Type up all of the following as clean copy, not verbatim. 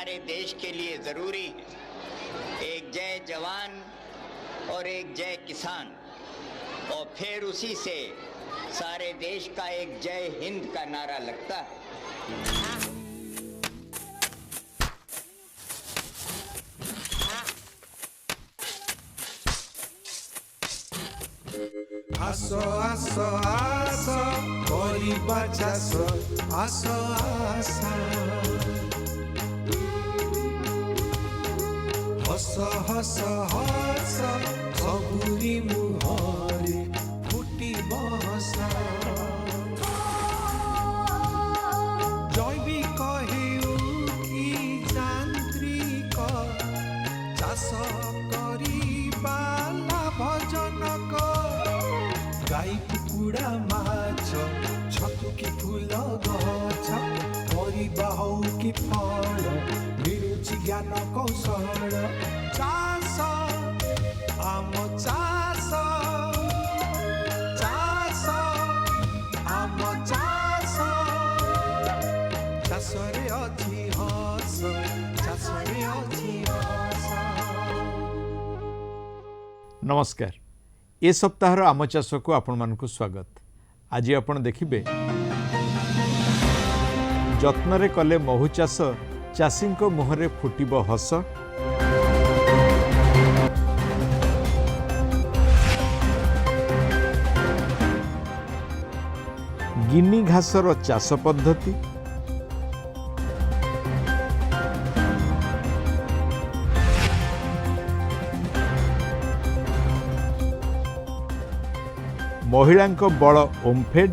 हमारे देश के लिए ज़रूरी है। एक जय जवान और एक जय किसान, और फिर उसी से सारे देश का एक जय हिंद का नारा लगता है। आसो आसो आसो करिबा चाष आसो आसो हस हस हस सबुरी मुहरे फुटिब हस जैविक हेउ कि जांत्रिक चाष करिबा लाभजनक गाई कुकुड़ा माछ छतु कि फूल गछ परिबा हौ कि फल मिलुछि ज्ञान कौशल चाष आम चाष चाष आम चाष चाषरे अछि हस चाषरे अछि हस। नमस्कार। ए सप्ताहर आम चाष को आपण मानकु स्वागत। आज आपण देखिबे जत्न कले महु चाष चाषी मुहरे फुटिब हस। गिनी घासर चाष पद्धति, महिलांक बल ओम्फेड,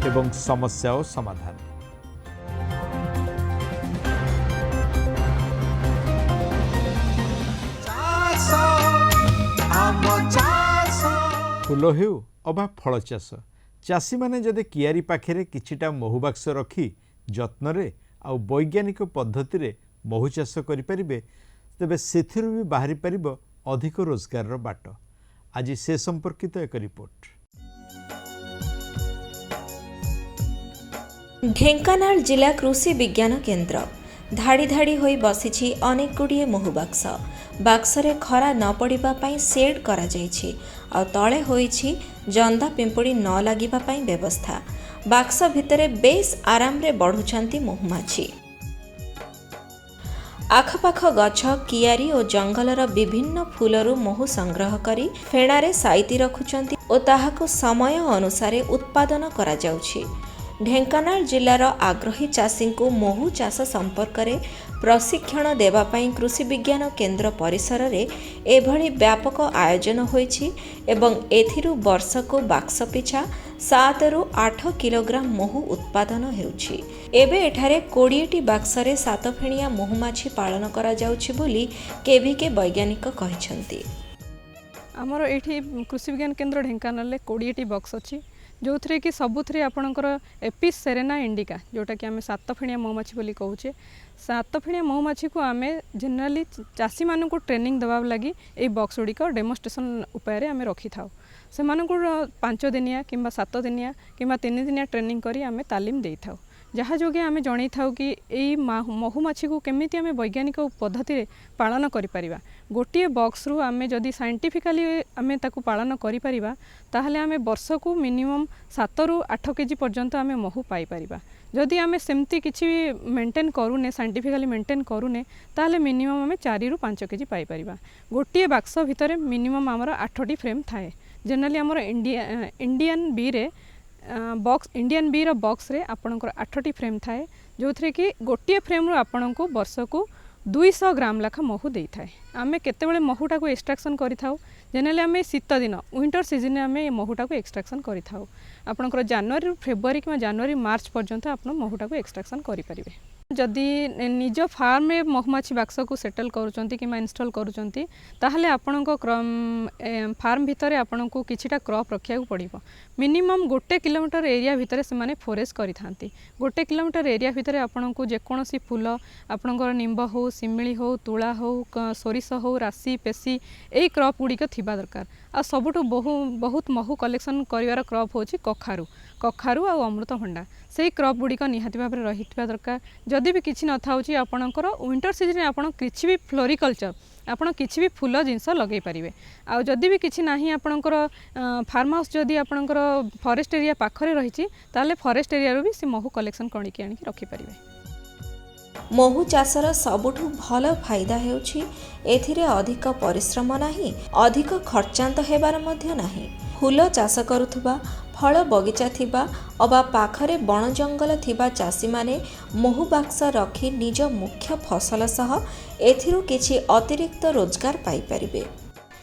एवं समस्या और समाधान। फूल हेउ अबा फल चाष, चाषी माने जदि कियारी पाखे किछिटा महु बाक्स रखी जत्न आउ वैज्ञानिक पद्धति रे महु चाष करिपारिबे, तेबे सेथिरु भी बाहरी परिबो अधिक रोजगार बाट। आज से संपर्कित एक रिपोर्ट। ढेंकानाल जिला कृषि विज्ञान केन्द्र धाड़ी धाड़ी होई बसिछि अनेक गुड़िए महु बाक्स। बाक्सरे खरा न पड़िबा पई सेड करा जाइछि आ तळे होइछि जंदा पिंपुड़ी न लागिबा पई व्यवस्था। बाक्स भितरे बेस आराम रे बढ़ुछंती महुमाछी। आखपाख गछ कियारी और जंगलर विभिन्न फूलरू महु संग्रह करी फेणारे साइती रखुचंती और ताहाकु समय अनुसारे उत्पादन करा जाउछि। ढेंकानाल जिलार आग्रही चाषी को महु चाष संपर्क में प्रशिक्षण देवा पई कृषि विज्ञान केन्द्र परिसर रे एभली व्यापक आयोजन होइछि एवं एथिरु वर्षको बाक्स पिछा 7 रु 8 किलोग्राम महु उत्पादन हेउछि। एबे एठारे 20टी बाक्सरे 7 फेणिया महुमाछी पालन करा जाउछि बोली केवीके वैज्ञानिक कहिसंती। आमर एठी कृषि विज्ञान केन्द्र ढेंकानाल 20टी बक्स अछि, जो थे कि सबुथ आपणकर एपिस सेरेना इंडिका जोटा कि आम 7 फेणिया महुमाछी बोली कहूचे। 7 फेणिया महुमाछी को आम जेनेराली चाषी मानू ट्रेनिंग देवा लगी ये बक्स गुड़िक डेमोन्स्ट्रेशन उपाय आम रखी था। से 5 दिनिया कि 7 दिनिया कि 3 दिनिया ट्रेनिंग करी आम तालीम दे था, जहाँ जोगे आम जन था कि यही महुमाछी को केमिति आम वैज्ञानिक पद्धति पालन करिपरिबा। गोटे बक्स रु आम जदि साइंटिफिकाली आम ताकू पालन करिपरिबा ताहले आम वर्ष को मिनिमम 7 रु 8 केजी पर्यंत आम महु पाई परिबा। जदि आम सेमती किछि मेंटेन करूने साइंटिफिकाली मेंटेन करूने ताहले मिनिमम आम 4 रु 5 केजी पाई परिबा। गोटे बक्स भितर मिनिमम आमर 8टी फ्रेम थाए। जनरली आमर इंडियन बी रे बक्स इंडियन बी रो बक्स रे आपणकर 8टी फ्रेम थाए, जो थे कि गोटे फ्रेम रो आपन को वर्ष को 200 ग्राम लाखा महु दे थाए। आमे केतेबेले महुटा को एक्सट्रैक्शन करि थाउ, जनरली आमे शीत दिन विंटर सीजन आमे महुटा को एक्सट्रैक्शन करि थाउ। आपणकर जनवरी फेब्रुआरी कि जनवरी मार्च पर्यंत आपन महुटा को एक्सट्रैक्शन करि परिबे। जदि निज फार्म में महुमाछी बाक्स को सेटल करुँच कि इनस्टल करुँच ताहले आपण फार्म भितर आपण को किछिटा क्रॉप रखा पड़ो मिनिमम 1 किलोमीटर एरिया भितर से माने फॉरेस्ट करि थांती 1 किलोमीटर एरिया भितर आपण को जेकोसी फूल आपणकर निंब हो सिमिली हो तुला हो सोरिष हो राशि पेशी यही क्रॉप गुड़िक थिबा दरकार आ सबुठु बहुत महू कलेक्शन करिवार क्रॉप होची कखारू आ अमृतभंडा से क्रॉप गुड़िक निहाती भाव में रही दरकार जदि भी किसी न थाउची आपणकर विंटर सीजन में आपण किछि भी फ्लोरिकल्चर आपण किछि भी फूल जिनस लगे पारिबे आ जदि भी किछि नाही आपणकर फार्म हाउस जदि आपणकर फॉरेस्ट एरिया पाखरे रहिछि ताले फॉरेस्ट एरिया रो भी से महू कलेक्शन करिके आनि रखि पारिबे। महू चाषर सबुठु भल फायदा हेउछि एथिरे अधिक परिश्रम नाही अधिक खर्चांत हेबार मध्य नाही फूल चाष करुथुबा फल बगीचा थिबा अबा पाखरे बण जंगल थिबा चाषी माने महू बाक्स रखी निज मुख्य फसल सह एथिरु किछि अतिरिक्त रोजगार पाई परिबे।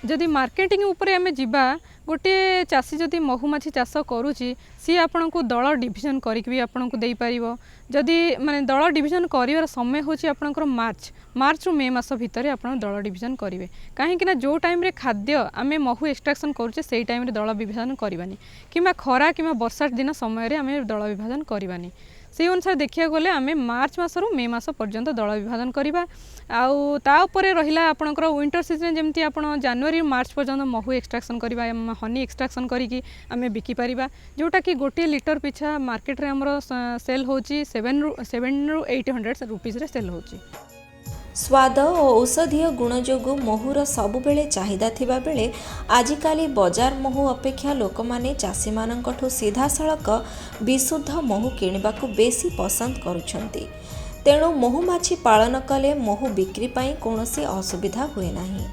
जदि मार्केटिंग उपरे आमे जिबा गोटे चाषी जदि महुमाछी चाष करुची सी आपण को दल डिविजन करिक भी आपण को देई परिबो जदि माने दल डिविजन करिवार समय होची आपणकर मार्च रु मे मास भितर आपण दल डिविजन करिवे काहे कि ना जो टाइम रे खाद्य आमे महू एक्सट्रैक्शन करूचे सेही टाइम रे दल विभाजन करबानी किमा खरा किमा वर्षा दिन समय रे आमे दल विभाजन करबानी से अनुसार देखिया गले आमे मार्च मासरु मे मास पर्यंत दल विभाजन करिबा आउ ता उपरे रहिला आपणकर विंटर सीजन जेमती आपण जनवरी मार्च पर्यंत महू एक्सट्रैक्शन करिबा हनी एक्सट्रैक्शन करिकी आमे बिकी परिबा जोटा कि गोटे लिटर पिछा मार्केट रे हमरो सेल होची 7 रु 800 रुपीस रे सेल होची। स्वाद और औषधीय गुण जोगु महूर सबुबेले चाहिदा थिबा बेले आजिकाली बजार महू अपेक्षा लोक माने चाषी मानकठु सीधा सड़क विशुद्ध महू किणिबाकु बेसी पसंद करुछंती तेणु महुमाछी पालन कले महू बिक्री पाई कोनोसी असुविधा हुए नाही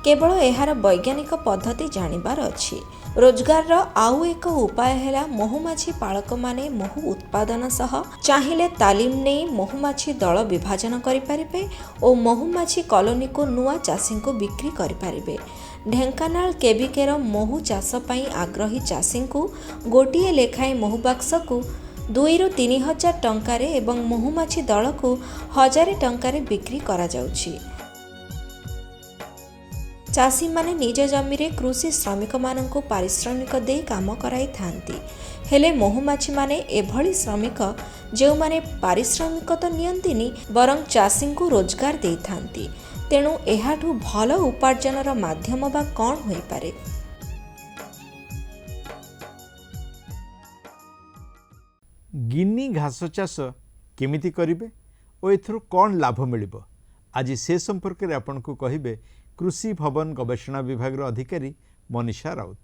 केवल एहार वैज्ञानिक पद्धति जानिबार अछि। रोजगार आउ एक उपाय है महुमाछी पालक माने महू उत्पादन सह चाहिए तालीम नहीं महुमाछी दल विभाजन करें और महुमाछी कॉलोनी को नुआ चाषी को बिक्री करें। ढेंकानाल केबिकेर महू चाष पई आग्रही चाषी को गोटे लेखाएं महू बाक्स को 2 ରୁ 3 हजार टंकार एवं महुमाछी दल को 1000 टंकार बिक्री करा जाउछि। चाषी माने निज जमी रे कृषि श्रमिक माननकु पारिश्रमिक दे काम कराई थांती हेले महुमाछी माने एभली श्रमिक जो माने पारिश्रमिक तो नियंतिनी बरं चाषी को रोजगार दे थांती तेणु एहाठु भल उपार्जनर माध्यम बा कौन होई पारे। गिनी घास चाष केमिति करिवे और एथरु कौन लाभ मिलिबो आज से संपर्क में आपन को कहिबे कृषि भवन गवेषणा विभाग अधिकारी मनीषा राउत।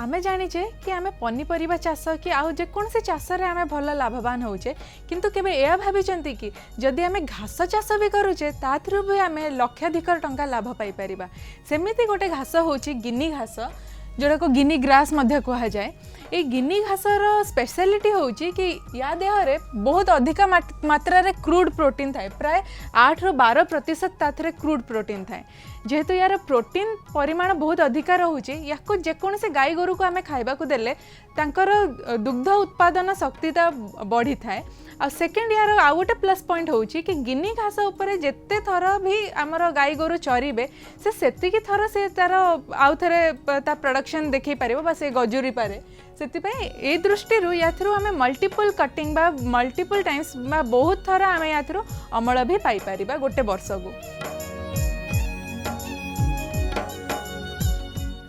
आमे जानिचे कि आमे पनीपरिबा चाष कि आउ जेकोसी चाष रे आमे भल लाभवान होचे किंतु केबे एया भाबिचंती कि जदि आमे घास चाष भी करूचे ताथरु भी आमे लक्षाधिक टंका लाभ पाई परिबा। सेमिति गोटे घास होची गिनी घास जोड़ा को गिनी ग्रास मध्य कहा जाए। ये गिनी घासर स्पेशलिटी होची कि या देहरे बहुत अधिक मात्रा रे क्रूड प्रोटीन थाए प्राय 8 ରୁ 12% ताथरे क्रूड प्रोटीन थाए जेहेतु यार प्रोटीन परिमाण बहुत अधिक रोचे या जेकोसी गाई गोरु को आमे खाइबा को देले तांकर दुग्ध उत्पादन शक्तिता बढ़ी थाए। आ सेकेंड यार आउ गोटे प्लस पॉइंट होची कि गिनी घास उपरे जेते थर भी आमर गाई गोरु चरिबे से सेतिकी थर से तार आउ थरे ता प्रोडक्शन देखै पारिबो बा से गजुरी पारे सेतिपई ए दृष्टि रु या थ्रू हमें मल्टीपल कटिंग बा मल्टीपल टाइम्स बा बहुत थर आमे या थ्रू अमल भी पाई पारिबा गोटे वर्ष को।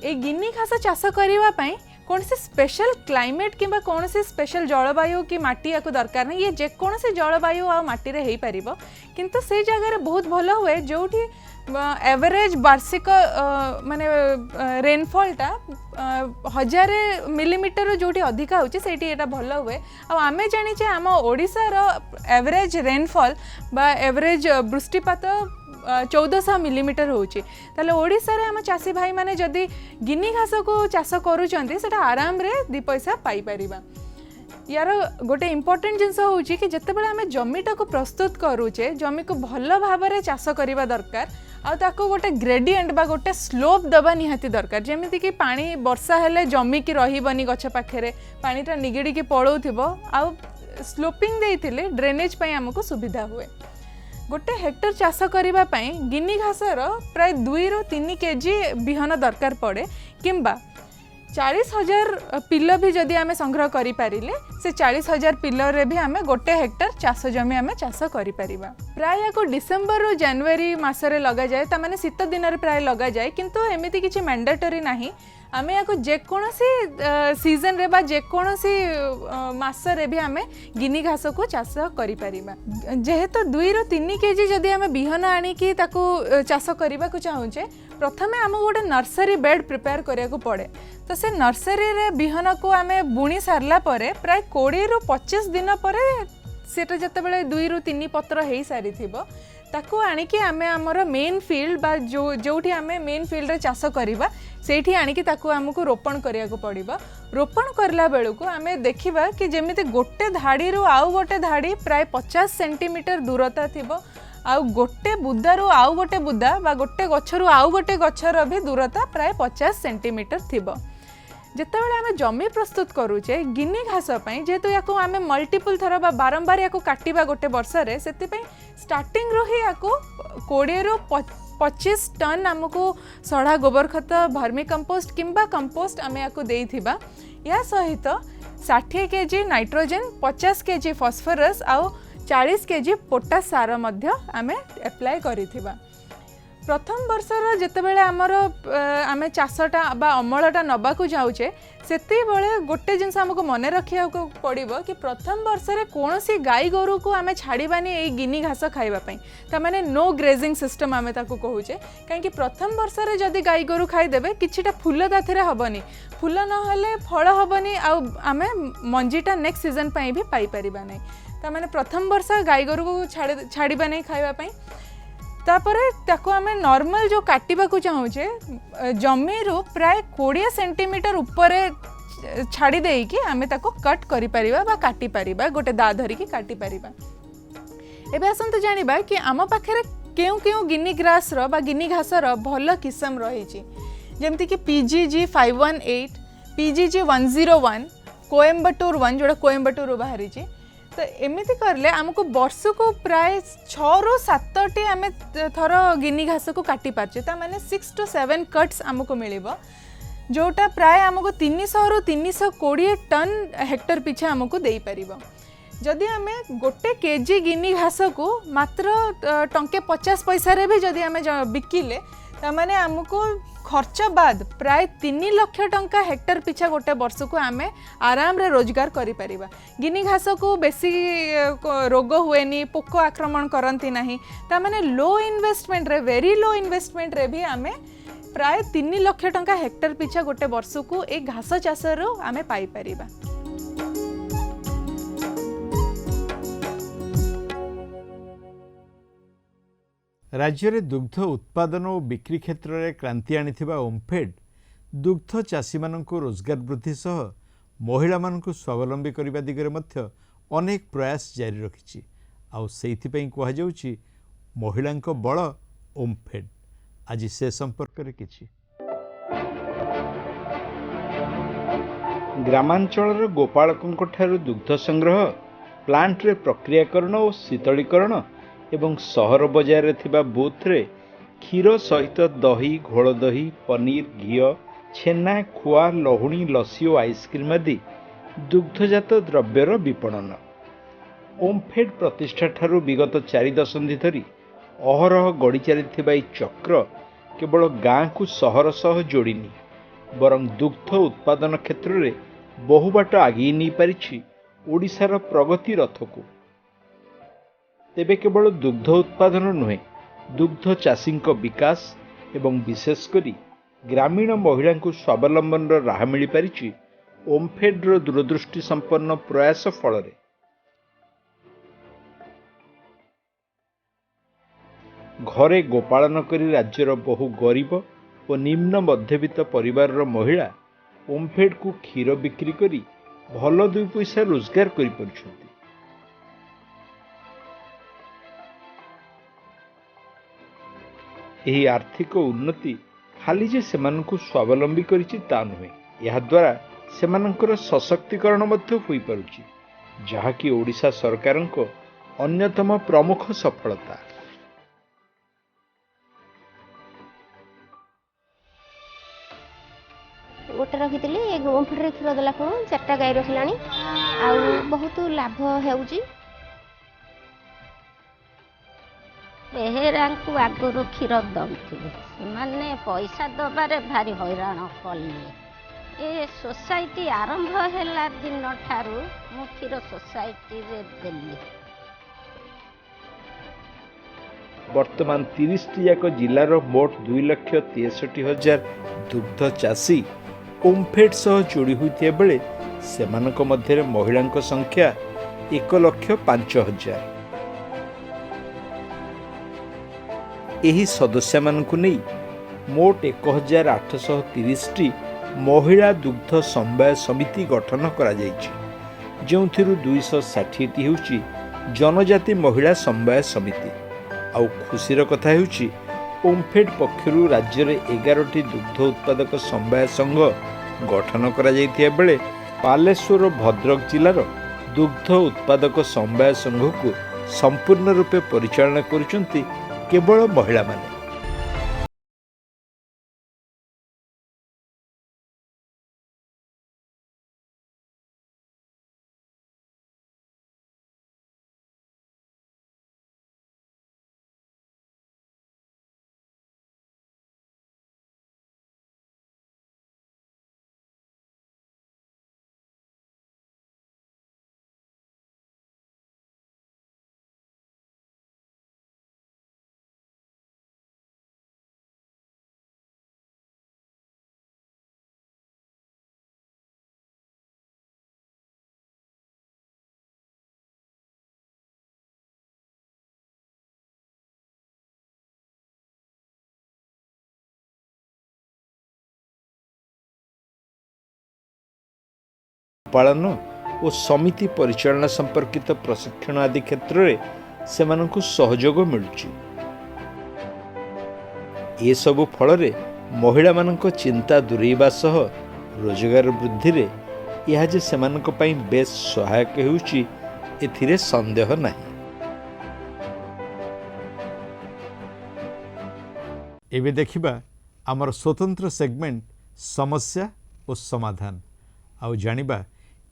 ए गिनी घास चाष करिवा पई कौन से स्पेशल क्लाइमेट किंबा कौन से स्पेशल जलवायु कि माटी या दरकार नहीं ये जेकोसी जलवायु आ माटी रे हेई परिबो किंतु से जगह रे बहुत भलो हुए जोठी एवरेज वार्षिक माने रेनफॉलटा 1000 मिलीमीटर जोठी अधिका होची सेठी एटा भलो हुए। आ आमे जानि जे आम ओडिसा रो एवरेज रेनफॉल बा एवरेज वृष्टिपात 1400 मिलीमीटर होची ताले ओडिसा रे हम चासी भाई माने जदी गिनी घास को चाष करूचंती सेटा आराम रे 2 पैसा पाई परिबा। यार गोटे इम्पोर्टेंट जिनस हूँ कि जितेबाला आम जमीटा को प्रस्तुत करूचे जमी को भल भाव में चाष करवा दरकार आको गोटे ग्रेडिएंट बा गोटे स्लोप दबा निहाती दरकार जमीती कि पानी वर्षा हेले जमी की रही गछ पाखे पानीटा निगिड़ी की पड़ोथिबो आउ स्लोपिंग देइथिले ड्रेनेज पई हमको सुविधा हुए। गोटे हेक्टर चाष करबा पई गिनी घासर प्राय 2 ରୁ 3 केजी बिहन दरकार पड़े किंबा 40,000 पिल भी जदि आम संग्रह करि पारिले से 40,000 पिल रे भी आम गोटे हेक्टर चाष जमी आम चाष करि पारिबा। प्राय याको डिसेंबर ରୁ जनवरी मासरे लगा जाए ता माने शीत दिन रे प्राय लगा जाए किंतु एमिति किछि मैंडेटरी नाही आमे याको जेकोसी सीजन रे बा जेकोसी मासरे भी आमे गिनी घास को चाष करि पारिबा। जेहेतु 2 ରୁ 3 केजी जदि आमे बिहन आनी की ताको चाष करबा को चाहूचे प्रथमे आम गोटे नर्सरी बेड प्रिपेयर करिया को पड़े तो से नर्सरी रे बिहन को आमे बुणी सारला परे प्राय 20 ରୁ 25 दिन परे सेटा जते बेले 2 ରୁ 3 पत्र हेई सारी थिबो ताको आनिकी आमे हमर मेन फील्ड बा जोठी आमे मेन फील्ड रे चाष करिबा सेठी आनिकी ताको हमको रोपण करिया को पड़िबो। रोपण करला बेलू को आमे देखिबा कि जेमिति गोटे धाड़ी रो आउ गोटे धाड़ी प्राय 50 सेंटीमीटर दूरता थिबो आउ गोटे बुदारू आउ गोटे बुदा बा गोटे गछरू आउ गोटे गछर भी दूरता प्राय 50 सेंटीमीटर थिबो। जितेबाला आम जमी प्रस्तुत करूचे गिनी घास जेहेतु या आम मल्टीपल थर बारंबार या काटिबा गोटे वर्ष रे से स्टार्टिंग रो ही या 20 ରୁ 25 टन आमको सड़ा गोबर खत भर्मी कंपोस्ट किंबा कंपोस्ट आम या देइथिबा या सहित 60 केजी नाइट्रोजन 50 केजी फॉस्फोरस आउ 40 केजी पोटास सार मध्य आम एप्लाय करिथिबा। प्रथम वर्षर जितेबाला आमर आम चाषटा बा अमलटा नबाकू जाऊचे सेते बेले गोटे जिनस आमको मन रखा पड़ो कि प्रथम वर्ष रे कौनसी गाई गोरु को आम छाड़बानी ये गिनी घास खाइबापी ताने नो ग्रेजिंग सिस्टम आम ताको कहूचे कहीं प्रथम वर्ष रे जदि गाई गोरु खाईदेवे किछिटा फूल ताथे हबनी फूल नहले फल हबनी आम मंजीटा नेक्स्ट सीजन पाई भी पाई परिबा नहीं ताने प्रथम वर्ष गाई गोरु को छाड़बा नहीं खाइबापी तापरे ताको आमे नॉर्मल जो काटिबा को चाहूचे जमी रो प्राय 20 सेंटीमीटर ऊपर छाड़ी देई कि आमे ताको कट करि परिबा बा काटी परिबा गोटे दा धरी कि काटी परिबा। एबे असंत जानिबा कि आम पाखरे केउ केउ गिनी ग्रास रो बा गिनी घास रो भल किस्म रही छि जेमति कि PGG 518 PGG 101 कोयम्बटूर 1 जोड़ा कोयम्बटूर बाहरी छि तो एमती करले आमको वर्ष को प्राय 6 ରୁ 7 आम थर गिनी घास को काटी पार्चे ता माने 6 to 7 कट्स आमको मिलिबो जोटा प्राय आमको 300 ରୁ 320 टन हेक्टर पिछा आमको देई परिबो। जदि आम गोटे केजी गिनी घास को मात्र टंके 50 पैसा रे भी जदि आम बिकिले तामाने आमको खर्च बाद प्राय 3 लाख टंका हेक्टर पिछा गोटे वर्ष को आम आराम रे रोजगार करि परिबा। गिनी घास को बेसी रोग हुएनी पोक आक्रमण करती नहीं तामाने लो इन्वेस्टमेंट रे वेरी लो इन्वेस्टमेंट रे भी आम प्राय 3 लाख टंका हेक्टर पिछा गोटे वर्ष को एक घास चाष रो आम पाई परिबा। राज्य में दुग्ध उत्पादन और बिक्री क्षेत्र में क्रांति आनिथिबा ओमफेड दुग्ध चाषी मानक रोजगार वृद्धि सह महिला मानक स्वावलंबी करने दिगरे मध्य अनेक प्रयास जारी रखिछि आउ सेइथिपई कुहा जाउछि महिलांक बल ओमफेड। आज से संपर्क रे किछि ग्रामांचल गोपालकों ठारू दुग्ध संग्रह प्लांट रे प्रक्रियाकरण और शीतलीकरण एवं सहर बजार थिबा बूथ रे क्षीर सहित दही घोल दही पनीर घी छेना खुआ लहुणी लसी और आइसक्रीम आदि दुग्धजात द्रव्यर विपणन ओमफेड प्रतिष्ठा ठारू विगत 4 दशंधि धरी अहरह गड़ी चली चक्र केवल गाँ को सहर सह जोड़िनी बरं दुग्ध उत्पादन क्षेत्र में बहु बाट आगे नहीं पारिछि ओडिशार प्रगति रथ को। तेबे केवल दुग्ध उत्पादन नुहे दुग्ध चाषी विकास एवं विशेषकर ग्रामीण महिला को स्वावलंबन राह मिल पारिछि ओमफेड्र दूरदृष्टि संपन्न प्रयास फल। घरे गोपालन करी राज्यर बहु गरीब और निम्न मध्यवित्त परिवार महिला ओमफेड को क्षीर बिक्री करी ଭଲ 2 ପଇସା ରୋଜଗାର କରିପାରୁଛନ୍ତି। ଏହି ଆର୍ଥିକ ଉନ୍ନତି ଖାଲି ଯେ ସେମାନଙ୍କୁ ସ୍ୱାବଲମ୍ବୀ କରିଛି ତା ନୁହେଁ, ଏହାଦ୍ୱାରା ସେମାନଙ୍କର ସଶକ୍ତିକରଣ ମଧ୍ୟ ହୋଇପାରୁଛି, ଯାହାକି ଓଡ଼ିଶା ସରକାରଙ୍କ ଅନ୍ୟତମ ପ୍ରମୁଖ ସଫଳତା। गोटे रखी ओमफेड क्षीर देला 4टा गाई रखिला बहुत लाभ होउची। बेहेरा को आगुरी क्षीर दौले से पैसा दबारे भारी हैरान कले। ए सोसाइटी आरंभ है दिन ठारू मु क्षीर सोसाइटी रे देली। वर्तमान 30टी जाक जिलार मोट 2,63,000 दुग्ध चाषी ओमफेड सह जोड़ी होते बेले सेमानक मध्य महिला संख्या 1,05,000। एही सदस्य मानकु नहीं मोट 1,830टी महिला दुग्ध समवाय समिति गठन करा जायछि, जोंथिरु 260टी हेउछि जनजाति महिला समवाय समिति। आउ खुशीर कथा हेउछि ओमफेड पक्षरु राज्य रे 11टी दुग्ध उत्पादक समवाय संघ गठन करा जायथिया बेले बालेश्वर और भद्रक जिलार दुग्ध उत्पादक समवाय संघ को संपूर्ण रूपे परिचालना करुचंती केवल महिला माने। पालन और समिति परिचालना संपर्कित प्रशिक्षण आदि क्षेत्र में सेमानंकु सहयोग मिलुछि। ए सब फल रे महिला मानक चिंता दूरेबा सह रोजगार वृद्धि रे यह जे सेमानक पई बेस सहायक हेउछि एथिरे संदेह नाही। एबे देखिबा आमर स्वतंत्र सेगमेंट समस्या और समाधान आउ जानिबा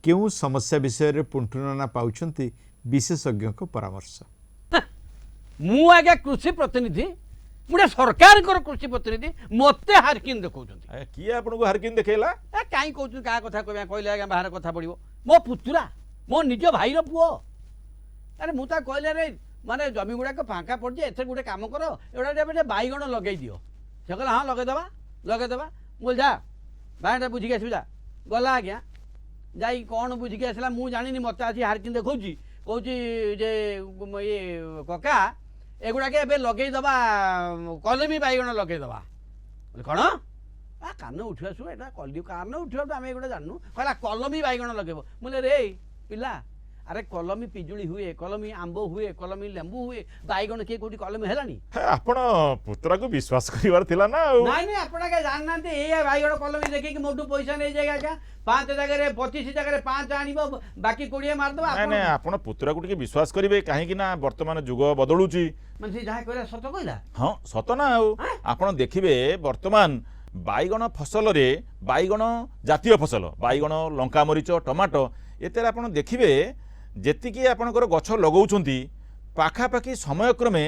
केउ समस्या विषय रे पुंटुनाना पाउछंती विशेषज्ञ को परामर्श। मु आगे कृषि प्रतिनिधि मुझे सरकार कृषि प्रतिनिधि मते हारकिन देखौछंती। किए आपन को हारकिन देखेला काई कहउछ का कथा कहले आगे बाहर कथा पड़िबो। मो पुतुरा मो निज भाई रो पुओ अरे मु ता कहले रे माने जमी गुडा को फांका पड़ जे एथे गुडे काम करो एडा जे बाईगण लगै दियो से कहला हां लगै देबा बोल जा बायटा बुझी के आसबा गला आज्ञा जाई कौन बुझी के आसला मु जानिनी मत आसी हारकिन देखौची कहूची जे ये कका एगुड़ा के एबे लगै दबा कलमी बाईगण लगै दबा कौन आ कान उठिया सु एटा कलि कान उठिया आमे एगुड़ा जाननु कहला कलमी बाईगण लगेबो मुले रे पिला अरे कलमी पिजुली हुए कलमी आंबो हुए कलमी लेंबू हुए बाईगण के कोठी कलमी हेलानी आपण पुत्रा को विश्वास करिवार थिला ना नहीं नहीं आपण के जान नाते ए बाईगण कलमी देखि कि मोटू पैसा नै जाएगा क्या 5 जगह रे 25 जगह रे 5 आनिबो बाकी 20 मार दबा नहीं नहीं आपण पुत्रा को टिके विश्वास करिवे काहे कि ना वर्तमान जुग बदलुची मन से जहा कहला सत कहला हां सत ना आपण देखिबे वर्तमान बाईगण फसल रे बाईगण जातीय फसल बाईगण लंका मरीच टमाटो एतेर आपण देखिबे जेतिकी आपणकर गछ लगौछंती पाखापाखि समय क्रमे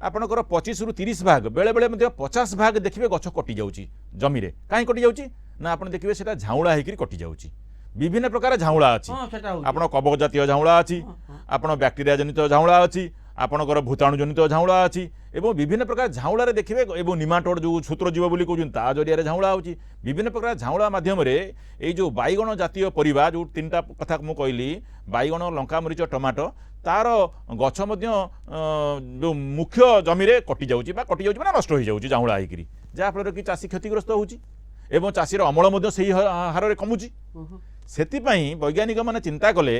आपणकर 25 रु 30 भाग बेले बेले मध्ये 50 भाग देखिबे गछ कटि जाउची जमी रे काहे कटि जाउची ना आपण देखिबे सेटा झाउळा हेकरी कटि जाउची विभिन्न प्रकार झाउळा अछि आपण कवक जातीय झाउळा अछि आपण बैक्टेरिया जनित झाउळा अछि आपणकर भूताणु जनित झाउळा अछि एवं विभिन्न प्रकार झाउळा रे देखिबे एवं निमाटोड जो सूत्र जीव बोली कहउछन ता जरिया रे झाउळा होची विभिन्न प्रकार झाउळा माध्यम रे ए जो बाईगण जातीय परिबा जो तीनटा कथा मु कहली बाईगण लंका मरीच टमाटो तार गछ मध्य जो मुख्य जमी रे कटि जाउची बा कटि जाउची माने नष्ट होई जाउची झाउळा हेकरी जा फल कि चासी क्षतिग्रस्त होउची एवं चासी रो अमल मध्य सही हार रे कमुची ସେଥିପାଇଁ ବୈଜ୍ଞାନିକମାନେ ଚିନ୍ତା କଲେ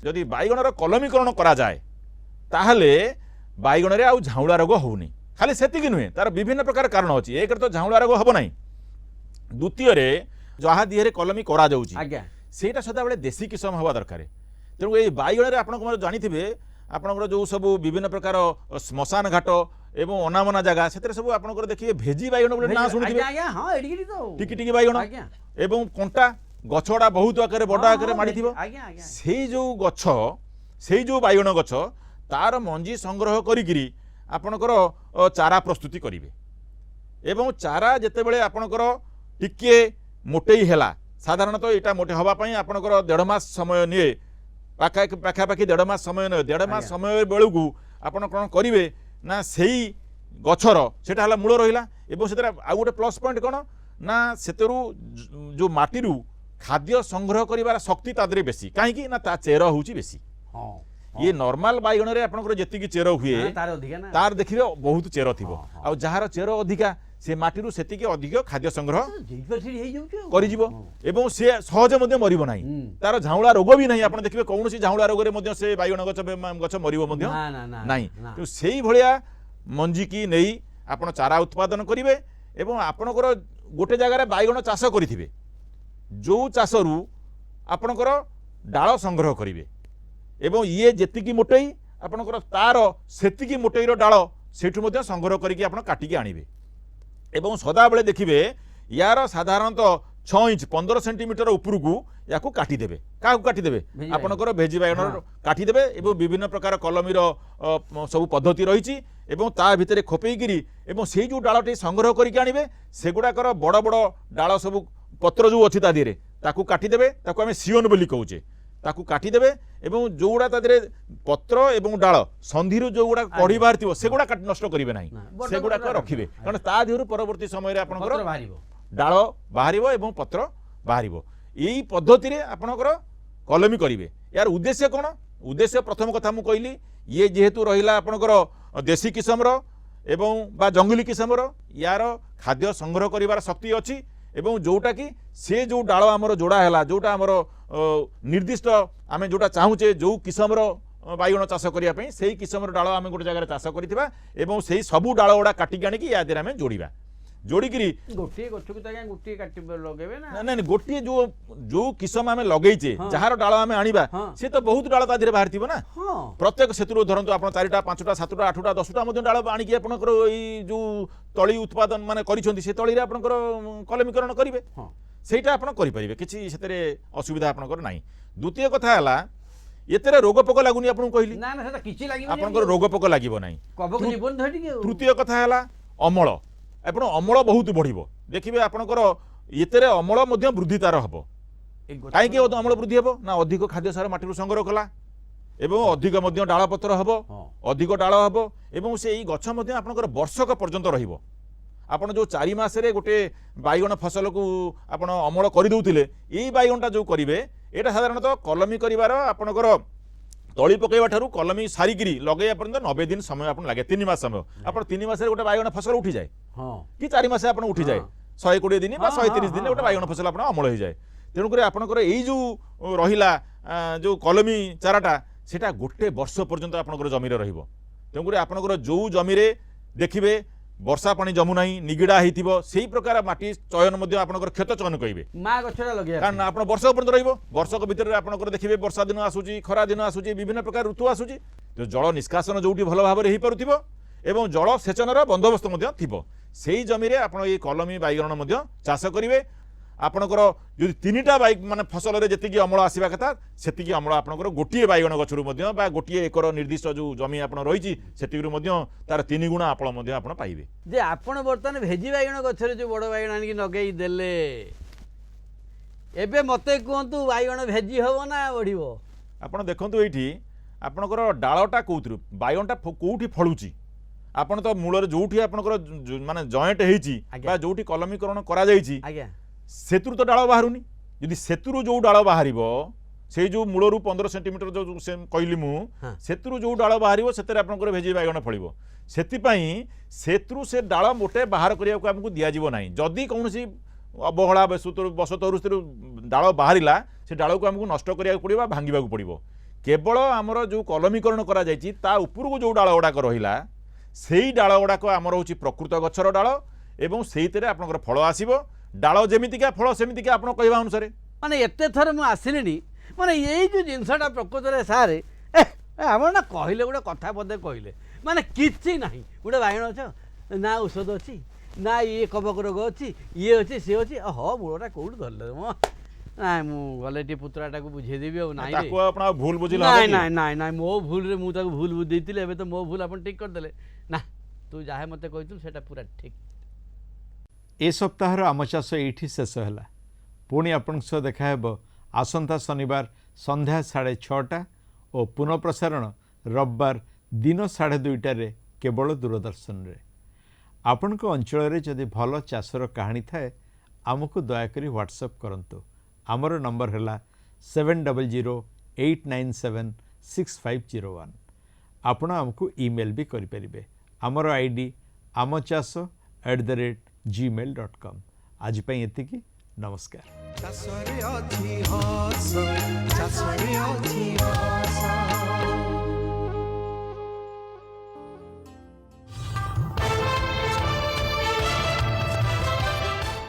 ଯଦି ବାଇଗଣର କଲମୀକରଣ କରାଯାଏ ତାହେଲେ ବାଇଗଣରେ ଆଉ ଝାଉଁଳା ରୋଗ ହେଉନି। ଖାଲି ସେତିକି ନୁହେଁ, ତାର ବିଭିନ୍ନ ପ୍ରକାର କାରଣ ଅଛି। ଏକରେ ତ ଝାଉଁଳା ରୋଗ ହେବ ନାହିଁ, ଦ୍ୱିତୀୟରେ ଯାହା ଦିହରେ କଲମୀ କରାଯାଉଛି ଆଜ୍ଞା ସେଇଟା ସଦାବେଳେ ଦେଶୀ କିସମ ହେବା ଦରକାର। ତେଣୁ ଏଇ ବାଇଗଣରେ ଆପଣଙ୍କ ଜାଣିଥିବେ ଆପଣଙ୍କର ଯେଉଁ ସବୁ ବିଭିନ୍ନ ପ୍ରକାର ଶ୍ମଶାନ ଘାଟ ଏବଂ ଅନାମନା ଜାଗା ସେଥିରେ ସବୁ ଆପଣଙ୍କର ଦେଖିବେ ଭେଜି ବାଇଗଣ ବୋଲି ନାଁ ଶୁଣିଥିବେ, ଟିକି ଟିକି ବାଇଗଣ ଏବଂ କଣ୍ଟା ଗଛ ଗୁଡ଼ା ବହୁତ ଆକାରରେ ବଡ଼ ଆକାରରେ ମାଡ଼ିଥିବ। ସେଇ ଯେଉଁ ଗଛ, ସେଇ ଯେଉଁ ବାଇଗଣ ଗଛ ତାର ମଞ୍ଜି ସଂଗ୍ରହ କରିକିରି ଆପଣଙ୍କର ଚାରା ପ୍ରସ୍ତୁତି କରିବେ ଏବଂ ଚାରା ଯେତେବେଳେ ଆପଣଙ୍କର ଟିକିଏ ମୋଟେଇ ହେଲା, ସାଧାରଣତଃ ଏଇଟା ମୋଟେ ହେବା ପାଇଁ ଆପଣଙ୍କର 1.5 ମାସ ସମୟ ନିଏ, ପାଖାପାଖି 1.5 ମାସ ସମୟ ନିଏ। 1.5 ମାସ ସମୟ ବେଳକୁ ଆପଣ କ'ଣ କରିବେ ନା ସେଇ ଗଛର ସେଟା ହେଲା ମୂଳ ରହିଲା ଏବଂ ସେଥିରେ ଆଉ ଗୋଟେ ପ୍ଲସ୍ ପଏଣ୍ଟ କ'ଣ ନା ସେଥିରୁ ଯେଉଁ ମାଟିରୁ ଖାଦ୍ୟ ସଂଗ୍ରହ କରିବାର ଶକ୍ତି ତା ଦେହରେ ବେଶୀ, କାହିଁକି ନା ତା ଚେର ହେଉଛି ବେଶୀ। ये नॉर्मल बाइगण रे आपनकर जेतिकी चेर हुए तार देखिबे बहुत चेर थिबो आ जहार चेर अधिका से माटी सेतिकी अधिक खाद्य संग्रह करिजिवो एवं से सहज मध्ये मरिबो नाही तार झाउळा रोग भी नाही आपण देखिबे कोनोसी झाउळा रोग रे मध्ये से बाइगण गछ मरिबो मध्ये नाही तो सेही भलिया मंजी की नेई आपण चारा उत्पादन करिवे एवं आपनकर गोटे जगह रे बाइगण चाष करिथिबे जो चाषरू आपनकर डाळ संग्रह करिवे एवं ये जेतिकी मोटई आपनकर तार सेतिकी मोटईर डाळ सेठु मध्ये संग्रह करिकि आपण काटिकि आनिबे एवं सदा बेले देखिबे यार साधारणतः 6 इंच 15 सेंटीमीटर उपरकू या काटिदेवे क्या काटिदेवे आपनकर भेजी बाइगण काटिदेवे एवं विभिन्न प्रकार कलमीर सब पद्धति रही ता भितर खोपेइकिरी एवं से जो डालटी संग्रह करके आनिबे सेगुड़ाकर बड़ बड़ डाल सब पत्र जो अच्छी तादिहरे ताकू काटिदेवे ताकू आमे सियोन बोली कहूचे ताकू काटिदेवे एवं जोगुड़ा तादिहरे पत्र एवं डाल संधिरु जोगुड़ा कढ़ी बाहर थिबो सेगुड़ा नष्ट करिवे नाही सेगुड़ा रखिबे कारण ता दिहरु परवर्ती समय रे आपनकर डाल बाहरिबो एवं पत्र बाहरिबो एई पद्धति रे आपनकर कलमी करिवे यार उद्देश्य कोन उद्देश्य प्रथम कथा मु कहली ये जेहेतु रहिला आपनकर देशी किस्म रो एवं बा जंगली किस्म रो यार खाद्य संग्रह करिवार शक्ति अछि एवं जोटा कि से जो डाल आमर जोड़ा है जोटा आमर निर्दिष्ट आम जोटा चाहूचे जो किस्म बाइगण चाष करने से किस्म डाल आम गोटे जगह चाष करथिबा एवं से सबू डाल गुड़ा काटिक आनिकी या देहरे आम जोड़िबा जोड़िकी गोटे गछ को तो गोटे काट लगेबे ना नहीं गोटे जो जो किस्म आम लगेचे जार डाल आम आनिबा से तो बहुत डाल ता देहरे बाहर थिबो ना प्रत्येक सेतुरो धरंतु आपण 4टा 5टा 7टा 8टा 10टा मध्ये डाल आनिकी आपनकर एई जो तळी उत्पादन माने करिसंती से तळी रे आपनकर कलमीकरण करिवे सेटा आपण करि परिबे किछि सेतरे असुविधा आपनकर नाही द्वितीय कथा हला एतरे रोग पोक लागुनी आपन कहली ना ना सेटा किछि लागिबो आपनकर रोग पोक लागिबो नाही कबक जीवन धरि के तृतीय कथा हला अमल आपण अमल बहुत बढ़िबो देखिबे आपनकर एतरे अमल मध्ये वृद्धि तार हबो काहे के अमल वृद्धि हबो ना अधिक खाद्य सार माटी संग्रह कला एवं अधिक मध्ये डाल पत्र हबो अधिक डाल हबो एवं से एई गछ मध्ये आपनकर वर्षक पर्यंत रहिबो आपण जो 4 मास रे गोटे बाइगण फसल को आपण अमल करि दउतिले एई बाइगणटा जो करिवे एटा साधारणतः कलमी करिवार आपनकर तली पकईवा ठारू कलमी सारिकी लगे पर्यंत 90 दिन समय आपन लागे 3 मास समय आप 3 मास गोटे बाइगण फसल उठी जाए कि 4 मास आपन उठी जाए 120 दिन बा 130 दिन गोटे बाइगण फसल आपन अमल हो जाए तेणुक आपनकर एई जो रहिला जो कलमी चाराटा सेटा गोटे वर्ष पर्यंत आपनकर जमीरे रहिबो तेणुक आपनकर जो जमीरे देखिबे वर्षा पानी जमु नाही निगिड़ा हिथिबो सेही प्रकार माटी चयन मध्ये आपनकर खेत चयन कइबे मा गछरा लगे कारण आपण वर्ष पर्यंत रहिबो वर्षक भितर आपनकर देखिबे वर्षा दिन आसुची खरा दिन आसुची विभिन्न प्रकार ऋतु आसुची तो जल निष्कासन जोटी भल भाव रे हि परुथिबो एवं जल सेचनर बंदोबस्त मध्ये थिबो सेही जमीरे आपण ए कलमी बाइगण मध्ये चाष करिवे आपनकर यदि 3टा बाइक माने फसल रे जेतिकी अमल आसीबा कथा सेतिकी अमल आपनकर गोटिए बाइगण गछरु मध्ये बा गोटिए एकर निर्दिष्ट जो जमी आपण रहिची सेतिकरु मध्ये तार 3 गुणा आपण मध्ये आपण पाइबे जे आपण वर्तमान भेजी बाइगण गछरे जो बड़ बाइगण आनिकी नगेई देले एबे मते कोंतु बाइगण भेजी हबो ना बढ़िबो आपण देखंतु एठी आपनकर डाळटा कोउतरु बाइगणटा कोउठी फळुची आपण तो मूल रे जोठी आपनकर माने जॉइंट हेची बा जोठी कलमीकरण करा जाईची आज्ञा सेतुरु तो डाल बाहरुनी यदि सेतुरु जो डाल बाहरिबो से जो मूलरू 15 सेंटीमीटर जो कहली मु सेतुरु जो डाल बाहरिबो सेतरे आपनकर भेजी बाइगण फळिबो सेति पई सेतुरु से डाल मोटे बाहर करिया को हमकु दिया जिवो नाही जदी कोनोसी अबहळा बसतरु डाल बाहरिला से डाल को आमको नष्ट करा पड़ो भांगा पड़ो केवल आमर जो कलमीकरण करा उपरको जो डाल गुड़ाक रहा से डाल गुड़ाक आमर हूँ प्रकृत गचर डाल एवं से आपंकर फल आसो डाल जमीतिका फल सेमितिका आप कहवा अनुसार माने एते थर मु आसिलेनी माने यही जो जिनसटा प्रकृत रे सारे आमर ना कहले गोटे कथा पदे कहले माने किछि नाही गोटे बाइगण अछ ना औषध अच्छी ना ये कबक रोग अच्छी ये अच्छी सी अच्छी हाँ मूलटा कौट धरले मो ना मु गले टी पुत्राटा को बुझेदेवी आ नाई ताको आपण भूल बुझिला नाई नाई नाई नाई मो भूल रे मु ताको भूल बुझ देतिले एबे तो मो भूल आपण ठीक कर देले ना तू जाहे मते कहितु सेटा पूरा ठीक ए सप्ताहर आम चाष ये शेष है पुणी आपण सह देखा आसंता शनिवार संध्या 6:30 और पुनः प्रसारण रविवार दिन 2:30 केवल दूरदर्शन रे आपण को अंचल रे जदि भल चाषर कहानी थाए आमको दयाकरी व्हाट्सएप करंतु आमर नंबर है 7008976501 आपण आमको ईमेल भी करें आमर आईडी amachas@gmail.com आज पई एतिकी नमस्कार चाषरे अछि हस चाषरे अछि हस